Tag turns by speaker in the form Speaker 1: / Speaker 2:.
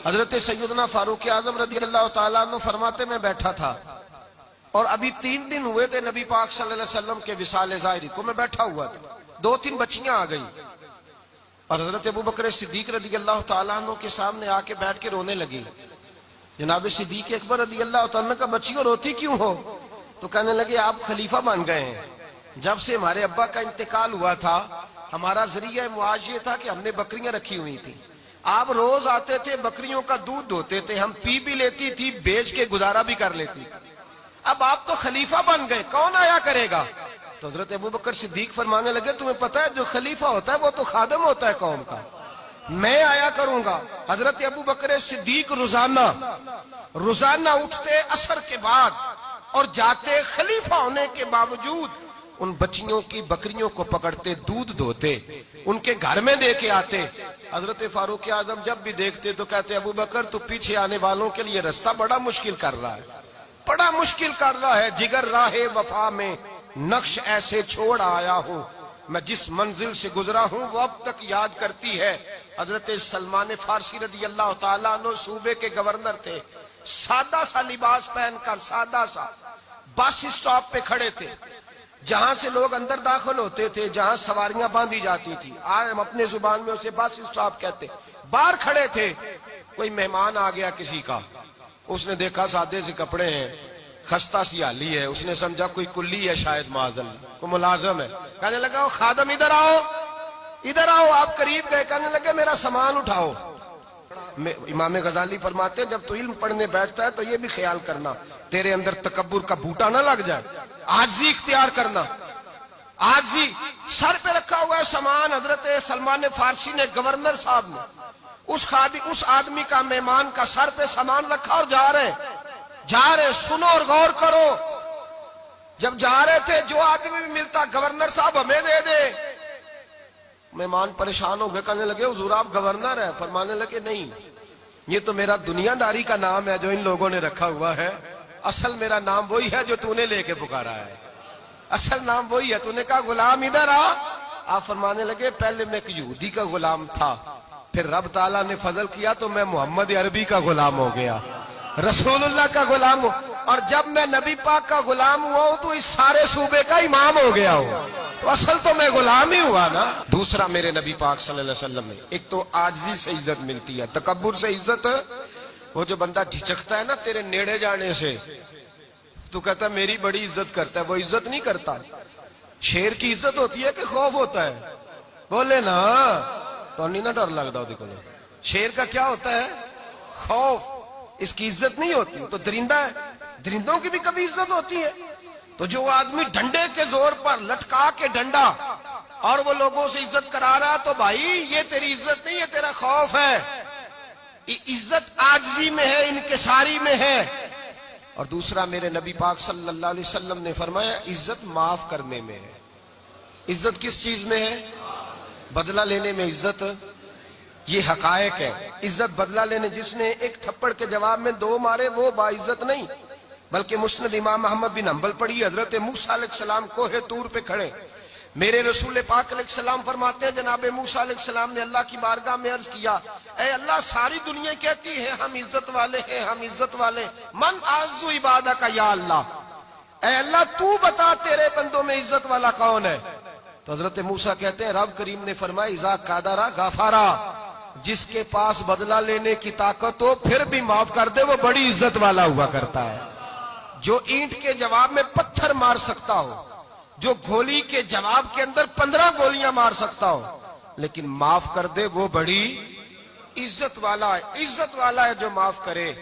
Speaker 1: حضرت سیدنا فاروق اعظم رضی اللہ تعالیٰ عنہ فرماتے میں بیٹھا تھا اور ابھی 3 دن ہوئے تھے نبی پاک صلی اللہ علیہ وسلم کے وصال ظاہری کو، میں بیٹھا ہوا تھا، 2-3 بچیاں آ گئی اور حضرت ابو بکر صدیق رضی اللہ تعالیٰ عنہ کے سامنے آ کے بیٹھ کے رونے لگی۔ جناب صدیق اکبر رضی اللہ تعالیٰ عنہ کا بچیوں روتی کیوں ہو؟ تو کہنے لگے آپ خلیفہ بن گئے ہیں، جب سے ہمارے ابا کا انتقال ہوا تھا ہمارا ذریعہ معاش یہ تھا کہ ہم نے بکریاں رکھی ہوئی تھی، آپ روز آتے تھے بکریوں کا دودھ دھوتے تھے، ہم پی بھی لیتی تھی، بیچ کے گزارا بھی کر لیتی، اب آپ تو خلیفہ بن گئے، کون آیا کرے گا؟ تو حضرت ابو بکر صدیق فرمانے لگے تمہیں پتہ ہے جو خلیفہ ہوتا ہے وہ تو خادم ہوتا ہے قوم کا، میں آیا کروں گا۔ حضرت ابو بکر صدیق روزانہ اٹھتے عصر کے بعد اور جاتے، خلیفہ ہونے کے باوجود ان بچیوں کی بکریوں کو پکڑتے، دودھ دھوتے، ان کے گھر میں دے کے آتے۔ حضرت فاروق اعظم جب بھی دیکھتے تو کہتے ابو بکر تو پیچھے آنے والوں کے لیے رستہ بڑا مشکل کر رہا ہے، بڑا مشکل کر رہا ہے، جگر راہ وفا میں نقش ایسے چھوڑ آیا ہوں، میں جس منزل سے گزرا ہوں وہ اب تک یاد کرتی ہے۔ حضرت سلمان فارسی رضی اللہ تعالیٰ عنہ صوبے کے گورنر تھے، سادہ سا لباس پہن کر، سادہ سا، بس اسٹاپ پہ کھڑے تھے، جہاں سے لوگ اندر داخل ہوتے تھے، جہاں سواریاں باندھی جاتی تھی، آج ہم اپنے زبان میں اسے بس اسٹاپ کہتے، باہر کھڑے تھے۔ کوئی مہمان آ گیا کسی کا، اس نے دیکھا سادے سے کپڑے ہیں، خستہ سی حالی ہے، اس نے سمجھا کوئی کلی ہے شاید، معاذ اللہ کوئی ملازم ہے، کہنے لگا خادم ادھر آؤ، ادھر آؤ، آپ قریب گئے، کہنے لگے میرا سامان اٹھاؤ۔ امام غزالی فرماتے ہیں جب تو علم پڑھنے بیٹھتا ہے تو یہ بھی خیال کرنا تیرے اندر تکبر کا بوٹا نہ لگ جائے، عاجزی اختیار کرنا، عاجزی۔ سر پہ رکھا ہوا ہے سامان، حضرت سلمان فارسی نے، گورنر صاحب نے، اس آدمی کا، مہمان کا سر پہ سامان رکھا اور جا رہے، سنو اور غور کرو، جب جا رہے تھے جو آدمی بھی ملتا گورنر صاحب ہمیں دے دے، مہمان پریشان ہو گئے، کہنے لگے حضور آپ گورنر ہیں؟ فرمانے لگے نہیں، یہ تو میرا دنیا داری کا نام ہے جو ان لوگوں نے رکھا ہوا ہے، اصل میرا نام وہی ہے جو تو نے لے کے پکارا ہے، اصل نام وہی ہے۔ تو نے کہا غلام ادھر آ، آپ فرمانے لگے پہلے میں ایک یہودی کا غلام تھا، پھر رب تعالیٰ نے فضل کیا تو میں محمد عربی کا غلام ہو گیا، رسول اللہ کا غلام ہوں، اور جب میں نبی پاک کا غلام ہوا ہوں تو اس سارے صوبے کا امام ہو گیا ہوں، تو اصل تو میں غلام ہی ہوا نا۔ دوسرا میرے نبی پاک صلی اللہ علیہ وسلم نے، ایک تو عاجزی سے عزت ملتی ہے، تکبر سے عزت، وہ جو بندہ جھجکتا ہے نا تیرے نیڑے جانے سے، تو کہتا ہے میری بڑی عزت کرتا ہے، وہ عزت نہیں کرتا۔ شیر کی عزت ہوتی ہے کہ خوف ہوتا ہے؟ بولے نا، تو نہیں نہ ڈر لگتا دیکھو، شیر کا کیا ہوتا ہے؟ خوف، اس کی عزت نہیں ہوتی، تو درندہ ہے، درندوں کی بھی کبھی عزت ہوتی ہے۔ تو جو آدمی ڈنڈے کے زور پر لٹکا کے ڈنڈا اور وہ لوگوں سے عزت کرا رہا، تو بھائی یہ تیری عزت نہیں ہے، تیرا خوف ہے۔ عزت عاجزی میں ہے، انکساری میں ہے۔ اور دوسرا میرے نبی پاک صلی اللہ علیہ وسلم نے فرمایا عزت معاف کرنے میں ہے۔ عزت کس چیز میں ہے؟ بدلہ لینے میں عزت، یہ حقائق ہے۔ عزت بدلہ لینے، جس نے ایک تھپڑ کے جواب میں 2 مارے وہ باعزت نہیں، بلکہ مسند امام احمد بن حنبل پڑھی، حضرت موسیٰ علیہ السلام کوہ طور پہ کھڑے، میرے رسول پاک علیہ السلام فرماتے ہیں جناب موسیٰ علیہ السلام نے اللہ کی بارگاہ میں عرض کیا، اے اللہ ساری دنیا کہتی ہے ہم عزت والے ہیں، ہم عزت والے، من اعز عبادک یا اللہ، اے اللہ تو بتا تیرے بندوں میں عزت والا کون ہے؟ تو حضرت موسیٰ کہتے ہیں رب کریم نے فرمایا اذا قادر غفارا، جس کے پاس بدلہ لینے کی طاقت ہو پھر بھی معاف کر دے وہ بڑی عزت والا ہوا کرتا ہے۔ جو اینٹ کے جواب میں پتھر مار سکتا ہو، جو گولی کے جواب کے اندر 15 گولیاں مار سکتا ہو، لیکن معاف کر دے وہ بڑی عزت والا ہے۔ عزت والا ہے جو معاف کرے۔